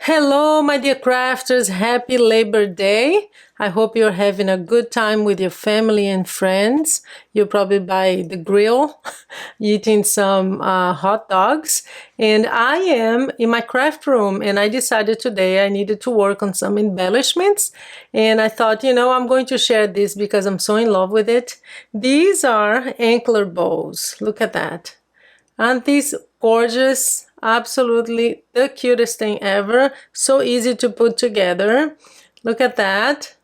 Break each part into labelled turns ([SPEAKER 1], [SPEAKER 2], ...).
[SPEAKER 1] Hello, my dear crafters. Happy Labor Day. I hope you're having a good time with your family and friends. You're probably by the grill eating some hot dogs. And I am in my craft room, and I decided today I needed to work on some embellishments. And I thought, I'm going to share this because I'm so in love with it. These are ankle bows. Look at that. Aren't these gorgeous? Absolutely the cutest thing ever. So easy to put together. Look at that.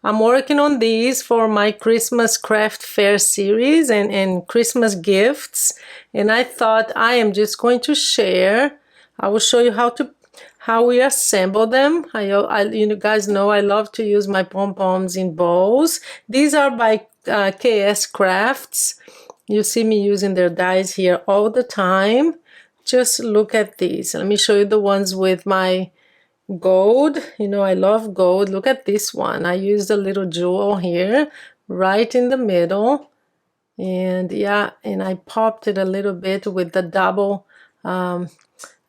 [SPEAKER 1] I'm working on these for my Christmas craft fair series and Christmas gifts. And I thought I am just going to share. I will show you how we assemble them. You guys know I love to use my pom-poms in bows. These are by KS Crafts. You see me using their dies here all the time. Just look at these. Let me show you the ones with my gold. I love gold. Look at this one. I used a little jewel here right in the middle. And yeah, and I popped it a little bit with the double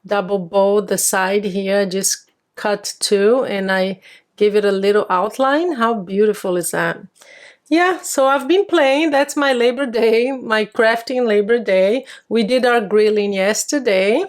[SPEAKER 1] bow, the side here. I just cut two and I gave it a little outline. How beautiful is that? Yeah, so I've been playing. That's my Labor Day, my crafting Labor Day. We did our grilling yesterday.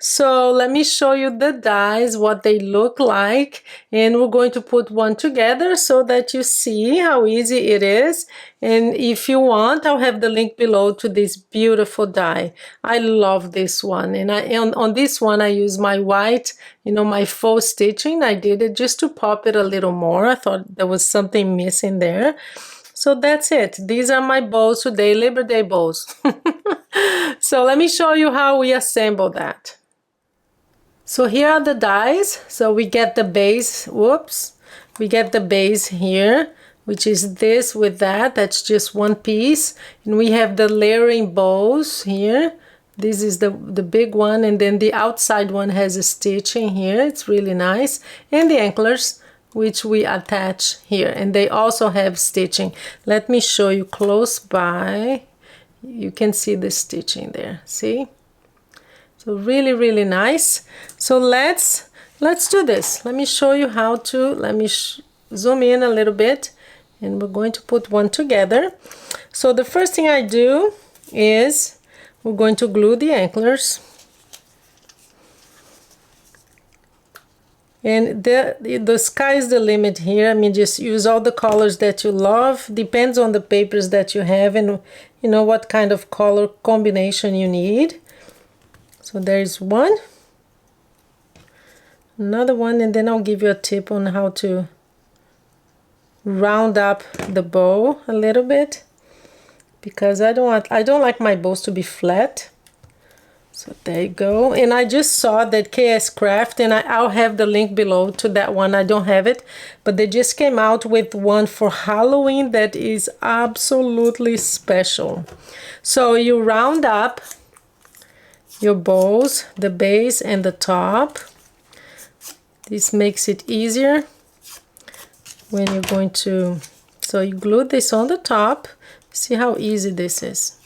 [SPEAKER 1] So let me show you the dies, what they look like. And we're going to put one together so that you see how easy it is. And if you want, I'll have the link below to this beautiful die. I love this one. And on this one, I use my white, my faux stitching. I did it just to pop it a little more. I thought there was something missing there. So that's it. These are my bows today, Labor Day bows. So let me show you how we assemble that. So here are the dies. So we get the base, we get the base here, which is this with that. That's just one piece. And we have the layering bows here. This is the big one, and then the outside one has a stitching here. It's really nice. And the anklers, which we attach here, and they also have stitching. Let me show you close by. You can see the stitching there. See? So really nice. So let's do this. Let me show you how to. Let me zoom in a little bit, and we're going to put one together. So the first thing I do is we're going to glue the anklers. And the sky's the limit here. I mean, just use all the colors that you love. Depends on the papers that you have and what kind of color combination you need. So there's one, another one, and then I'll give you a tip on how to round up the bow a little bit, because I don't like my bows to be flat. So there you go. And I just saw that KS Craft, and I'll have the link below to that one. I don't have it, but they just came out with one for Halloween that is absolutely special. So you round up your bows, the base and the top. This makes it easier when you're going to, so you glue this on the top. See how easy this is.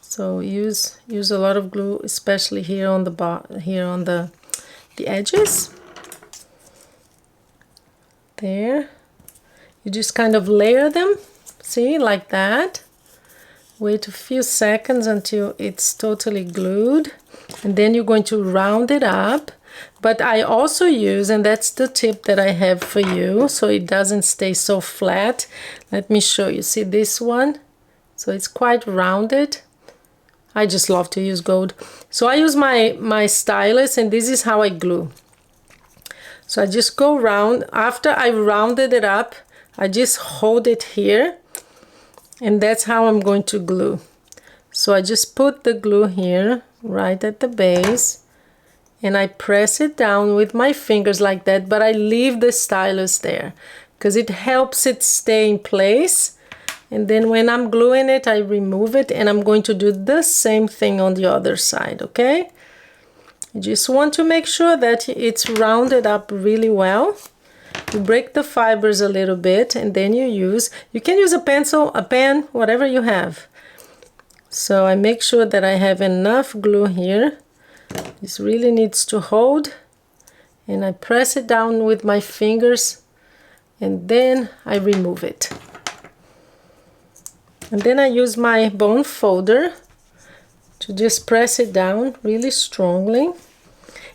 [SPEAKER 1] So use a lot of glue, especially here on the edges. There. You just kind of layer them. See, like that. Wait a few seconds until it's totally glued, and then you're going to round it up. But I also use, and that's the tip that I have for you, so it doesn't stay so flat. Let me show you. See this one? So it's quite rounded. I just love to use gold. So I use my stylus, and this is how I glue. So I just go round. After I rounded it up, I just hold it here, and that's how I'm going to glue. So I just put the glue here, right at the base, and I press it down with my fingers like that, but I leave the stylus there because it helps it stay in place. And then when I'm gluing it, I remove it, and I'm going to do the same thing on the other side, okay? You just want to make sure that it's rounded up really well. You break the fibers a little bit, and then you can use a pencil, a pen, whatever you have. So I make sure that I have enough glue here This really needs to hold, and I press it down with my fingers, and then I remove it. And then I use my bone folder to just press it down really strongly.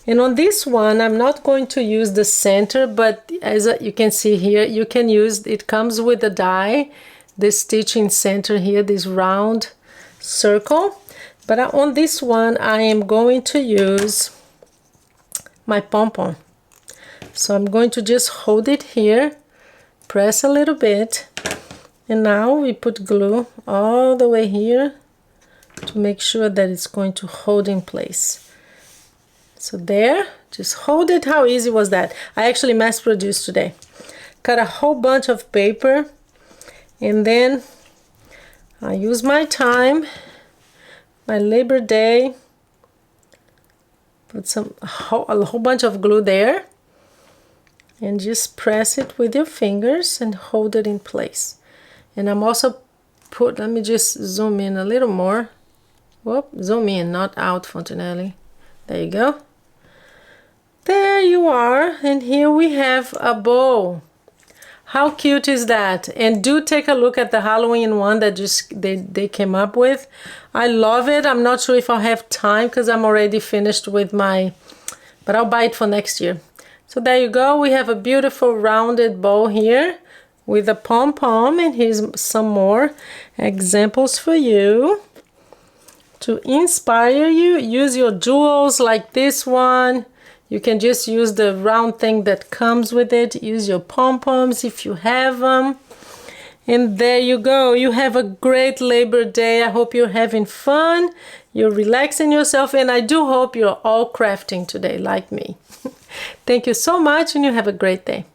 [SPEAKER 1] And on this one, I'm not going to use the center, but as you can see here, you can use, it comes with a die, this stitching center here, this round circle. But on this one, I am going to use my pom-pom. So I'm going to just hold it here, press a little bit, and now we put glue all the way here to make sure that it's going to hold in place. So there, just hold it. How easy was that? I actually mass produced today. Cut a whole bunch of paper, and then I use my time, my Labor Day, put a whole bunch of glue there, and just press it with your fingers and hold it in place. And I'm also let me just zoom in a little more. Whoop, zoom in, not out, Fontanelli. There you go. There you are, and here we have a bow. How cute is that? And do take a look at the Halloween one that they came up with. I love it. I'm not sure if I'll have time because I'm already finished with my, but I'll buy it for next year. So there you go. We have a beautiful rounded bow here with a pom-pom, and here's some more examples for you to inspire you. Use your jewels like this one. You can just use the round thing that comes with it. Use your pom-poms if you have them. And there you go. You have a great Labor Day. I hope you're having fun. You're relaxing yourself. And I do hope you're all crafting today like me. Thank you so much, and you have a great day.